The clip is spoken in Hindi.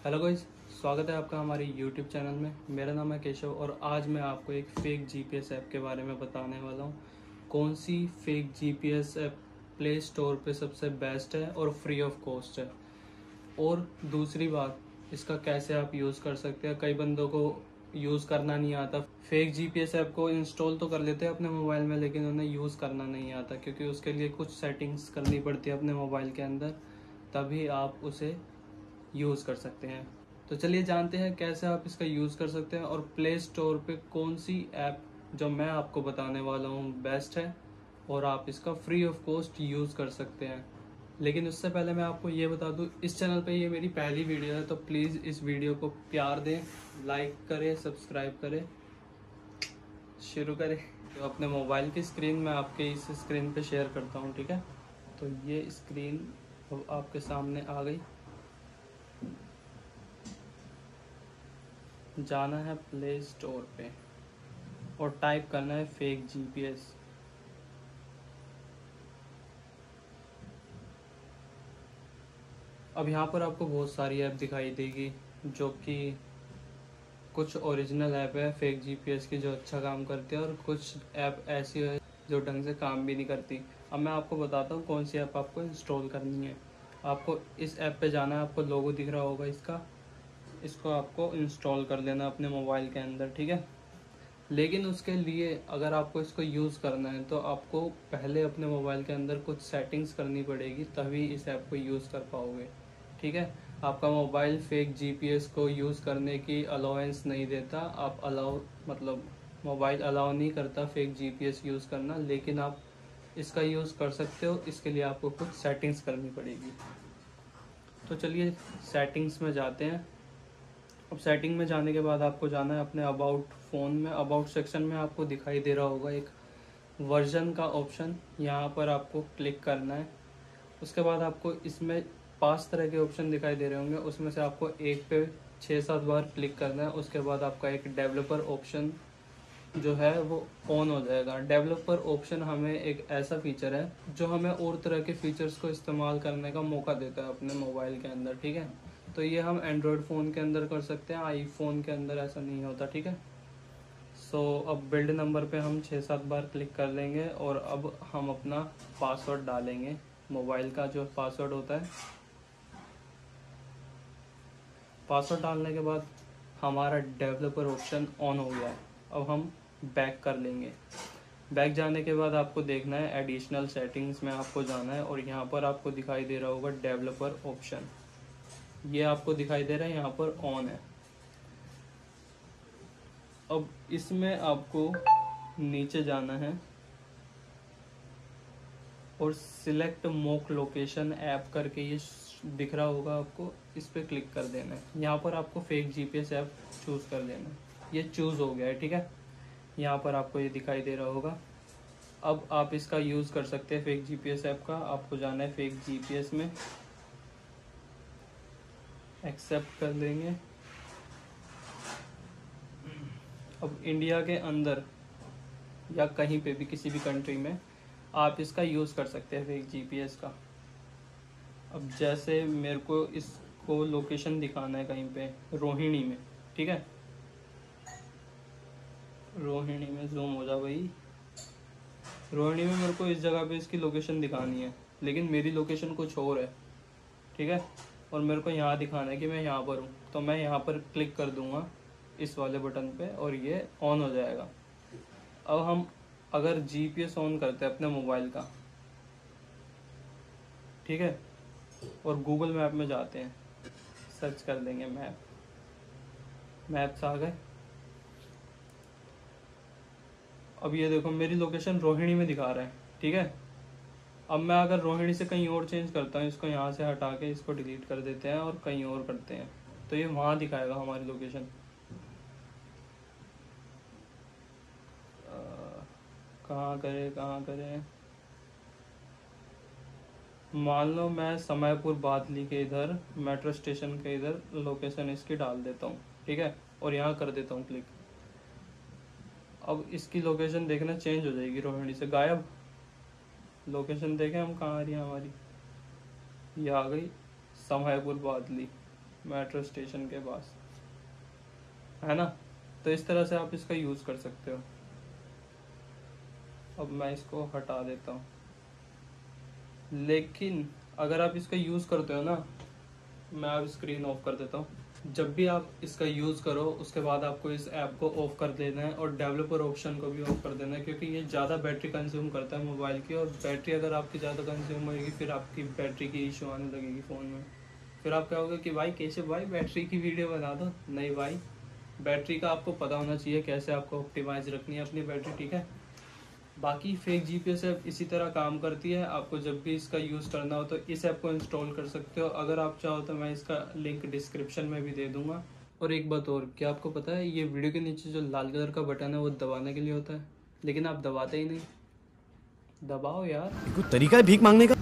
हेलो गाइस, स्वागत है आपका हमारे YouTube चैनल में। मेरा नाम है केशव और आज मैं आपको एक फेक जीपीएस ऐप के बारे में बताने वाला हूँ। कौन सी fake GPS app play store पे सबसे बेस्ट है और फ्री ऑफ कॉस्ट है, और दूसरी बात, इसका कैसे आप यूज़ कर सकते हैं। कई बंदों को यूज़ करना नहीं आता। फेक जीपीएस ऐप को इंस्टॉल तो कर लेते हैं अपने मोबाइल में, लेकिन उन्हें यूज़ करना नहीं आता, क्योंकि उसके लिए कुछ सेटिंग्स करनी पड़ती है अपने मोबाइल के अंदर, तभी आप उसे यूज़ कर सकते हैं। तो चलिए जानते हैं कैसे आप इसका यूज़ कर सकते हैं और प्ले स्टोर पे कौन सी ऐप जो मैं आपको बताने वाला हूँ बेस्ट है और आप इसका फ्री ऑफ कॉस्ट यूज़ कर सकते हैं। लेकिन उससे पहले मैं आपको ये बता दूँ, इस चैनल पे ये मेरी पहली वीडियो है, तो प्लीज़ इस वीडियो को प्यार दें, लाइक करें, सब्सक्राइब करें। शुरू करें। तो अपने मोबाइल की स्क्रीन मैं आपके इस स्क्रीन पे शेयर करता हूँ, ठीक है। तो ये स्क्रीन अब आपके सामने आ गई। जाना है प्ले स्टोर पे और टाइप करना है फेक जीपीएस। अब यहाँ पर आपको बहुत सारी ऐप दिखाई देगी, जो कि कुछ ओरिजिनल ऐप है फेक जीपीएस की जो अच्छा काम करती है, और कुछ ऐप ऐसी है जो ढंग से काम भी नहीं करती। अब मैं आपको बताता हूँ कौन सी ऐप आपको इंस्टॉल करनी है। आपको इस ऐप पे जाना है, आपको लोगो दिख रहा होगा इसका, इसको आपको इंस्टॉल कर लेना अपने मोबाइल के अंदर, ठीक है। लेकिन उसके लिए अगर आपको इसको यूज़ करना है तो आपको पहले अपने मोबाइल के अंदर कुछ सेटिंग्स करनी पड़ेगी, तभी इस ऐप को यूज़ कर पाओगे, ठीक है। आपका मोबाइल फेक जीपीएस को यूज़ करने की अलाउंस नहीं देता। आप अलाउ मतलब मोबाइल अलाउ नहीं करता फेक जीपीएस यूज़ करना, लेकिन आप इसका यूज़ कर सकते हो। इसके लिए आपको कुछ सेटिंग्स करनी पड़ेगी। तो चलिए सेटिंग्स में जाते हैं। अब सेटिंग में जाने के बाद आपको जाना है अपने अबाउट फ़ोन में। अबाउट सेक्शन में आपको दिखाई दे रहा होगा एक वर्जन का ऑप्शन, यहाँ पर आपको क्लिक करना है। उसके बाद आपको इसमें 5 तरह के ऑप्शन दिखाई दे रहे होंगे, उसमें से आपको एक पे 6-7 बार क्लिक करना है। उसके बाद आपका एक डेवलपर ऑप्शन जो है वो ऑन हो जाएगा। डेवलपर ऑप्शन हमें एक ऐसा फीचर है जो हमें और तरह के फीचर्स को इस्तेमाल करने का मौका देता है अपने मोबाइल के अंदर, ठीक है। तो ये हम एंड्रॉयड फ़ोन के अंदर कर सकते हैं, आईफोन के अंदर ऐसा नहीं होता, ठीक है। अब बिल्ड नंबर पे हम 6-7 बार क्लिक कर लेंगे और अब हम अपना पासवर्ड डालेंगे। मोबाइल का जो पासवर्ड होता है, पासवर्ड डालने के बाद हमारा डेवलपर ऑप्शन ऑन हो गया है। अब हम बैक कर लेंगे। बैक जाने के बाद आपको देखना है एडिशनल सेटिंग्स में आपको जाना है, और यहाँ पर आपको दिखाई दे रहा होगा डेवलपर ऑप्शन। ये आपको दिखाई दे रहा है यहाँ पर ऑन है। अब इसमें आपको नीचे जाना है और सिलेक्ट मोक लोकेशन ऐप करके ये दिख रहा होगा आपको, इस पर क्लिक कर देना है। यहाँ पर आपको फेक जीपीएस ऐप चूज़ कर लेना है। ये चूज़ हो गया है, ठीक है। यहाँ पर आपको ये दिखाई दे रहा होगा। अब आप इसका यूज़ कर सकते हैं फेक जीपीएस ऐप का। आपको जाना है फेक जीपीएस में, एक्सेप्ट कर लेंगे। अब इंडिया के अंदर या कहीं पे भी किसी भी कंट्री में आप इसका यूज़ कर सकते हैं फेक जीपीएस का। अब जैसे मेरे को इसको लोकेशन दिखाना है कहीं पे रोहिणी में, ठीक है। रोहिणी में जूम हो जा भाई। रोहिणी में मेरे को इस जगह पे इसकी लोकेशन दिखानी है, लेकिन मेरी लोकेशन कुछ और है, ठीक है। और मेरे को यहाँ दिखाना है कि मैं यहाँ पर हूँ, तो मैं यहाँ पर क्लिक कर दूँगा इस वाले बटन पे और ये ऑन हो जाएगा। अब हम अगर जीपीएस ऑन करते हैं अपने मोबाइल का, ठीक है, और गूगल मैप में जाते हैं, सर्च कर देंगे मैप, मैप्स आ गए। अब ये देखो मेरी लोकेशन रोहिणी में दिखा रहा है, ठीक है। अब मैं अगर रोहिणी से कहीं और चेंज करता हूँ, इसको यहाँ से हटा के इसको डिलीट कर देते हैं और कहीं और करते हैं, तो ये वहाँ दिखाएगा हमारी लोकेशन। कहाँ करें कहाँ करें। मान लो मैं समयपुर बादली के इधर मेट्रो स्टेशन के इधर लोकेशन इसकी डाल देता हूँ, ठीक है, और यहाँ कर देता हूँ क्लिक। अब इसकी लोकेशन देखना चेंज हो जाएगी, रोहिणी से गायब। लोकेशन देखें हम कहाँ आ रही है हमारी, ये आ गई समयपुर बादली। मेट्रो स्टेशन के पास, है ना। तो इस तरह से आप इसका यूज़ कर सकते हो। अब मैं इसको हटा देता हूँ। लेकिन अगर आप इसका यूज़ करते हो ना, मैं अब स्क्रीन ऑफ कर देता हूँ। जब भी आप इसका यूज़ करो उसके बाद आपको इस ऐप को ऑफ कर देना है और डेवलपर ऑप्शन को भी ऑफ कर देना है, क्योंकि ये ज़्यादा बैटरी कंज्यूम करता है मोबाइल की, और बैटरी अगर आपकी ज़्यादा कंज्यूम होगी फिर आपकी बैटरी की इशू आने लगेगी फ़ोन में। फिर आप कहोगे कि भाई कैसे भाई बैटरी की वीडियो बना दो। नहीं भाई, बैटरी का आपको पता होना चाहिए कैसे आपको ऑप्टिमाइज रखनी है अपनी बैटरी, ठीक है। बाकी फेक जीपीएस ऐप इसी तरह काम करती है। आपको जब भी इसका यूज़ करना हो तो इस ऐप को इंस्टॉल कर सकते हो। अगर आप चाहो तो मैं इसका लिंक डिस्क्रिप्शन में भी दे दूंगा। और एक बात और, क्या आपको पता है ये वीडियो के नीचे जो लाल कलर का बटन है वो दबाने के लिए होता है, लेकिन आप दबाते ही नहीं। दबाओ यार। कोई तरीका है भीख मांगने का?